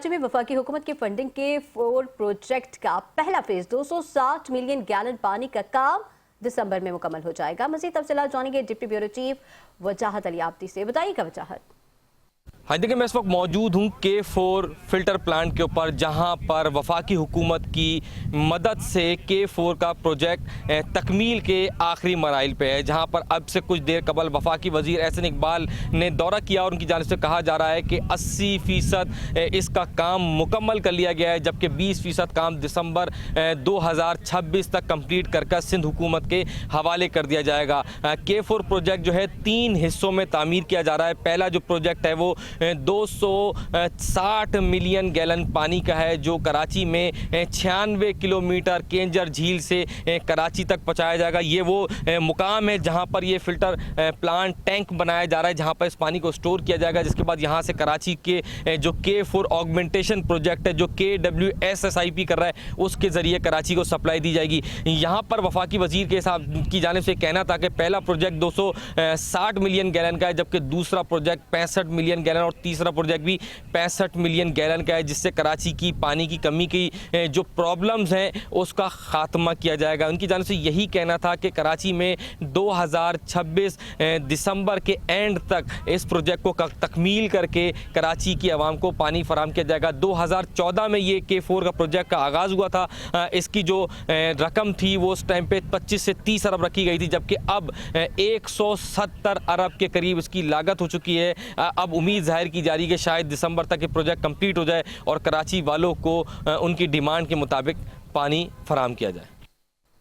कराची में वफाकी हुकूमत की फंडिंग के 4 प्रोजेक्ट का पहला फेज 260 मिलियन गैलन पानी का काम दिसंबर में मुकम्मल हो जाएगा। मज़ीद तफसीलात जानेंगे डिप्टी ब्यूरो चीफ वजाहत अली आब्दी से। बताइएगा वजाहत। हाँ देखिए, मैं इस वक्त मौजूद हूँ K4 फिल्टर प्लांट के ऊपर, जहाँ पर वफाकी हुकूमत की मदद से K4 का प्रोजेक्ट तकमील के आखिरी मराइल पे है, जहाँ पर अब से कुछ देर कबल वफाकी वजीर एहसन इकबाल ने दौरा किया और उनकी जानिब से कहा जा रहा है कि 80% इसका काम मुकम्मल कर लिया गया है, जबकि 20% काम दिसंबर 2026 तक कंप्लीट कर सिंध हुकूमत के हवाले कर दिया जाएगा। K4 प्रोजेक्ट जो है 3 हिस्सों में तामीर किया जा रहा है। पहला जो प्रोजेक्ट है वो 260 मिलियन गैलन पानी का है, जो कराची में 96 किलोमीटर केंजर झील से कराची तक पहुंचाया जाएगा। ये वो मुकाम है जहां पर ये फिल्टर प्लांट टैंक बनाया जा रहा है, जहां पर इस पानी को स्टोर किया जाएगा, जिसके बाद यहां से कराची के जो K4 ऑगमेंटेशन प्रोजेक्ट है, जो KWSSIP कर रहा है, उसके ज़रिए कराची को सप्लाई दी जाएगी। यहाँ पर वफाकी वजीर के साहब की जानिब से कहना था कि पहला प्रोजेक्ट 260 मिलियन गैलन का है, जबकि दूसरा प्रोजेक्ट 65 मिलियन गैलन और तीसरा प्रोजेक्ट भी 65 मिलियन गैलन का है, जिससे कराची की पानी की कमी की जो प्रॉब्लम्स हैं उसका खात्मा किया जाएगा। उनकी जानिब से यही कहना था कि कराची में 2026 दिसंबर के एंड तक इस प्रोजेक्ट को तकमील करके कराची की आवाम को पानी फराहम किया जाएगा। 2014 में ये K4 का प्रोजेक्ट का आगाज़ हुआ था। इसकी जो रकम थी वो उस टाइम पे 25 से 30 अरब रखी गई थी, जबकि अब 170 अरब के करीब इसकी लागत हो चुकी है। अब उम्मीद जाहिर की जा रही है कि शायद दिसंबर तक ये प्रोजेक्ट कंप्लीट हो जाए और कराची वालों को उनकी डिमांड के मुताबिक पानी फराहम किया जाए।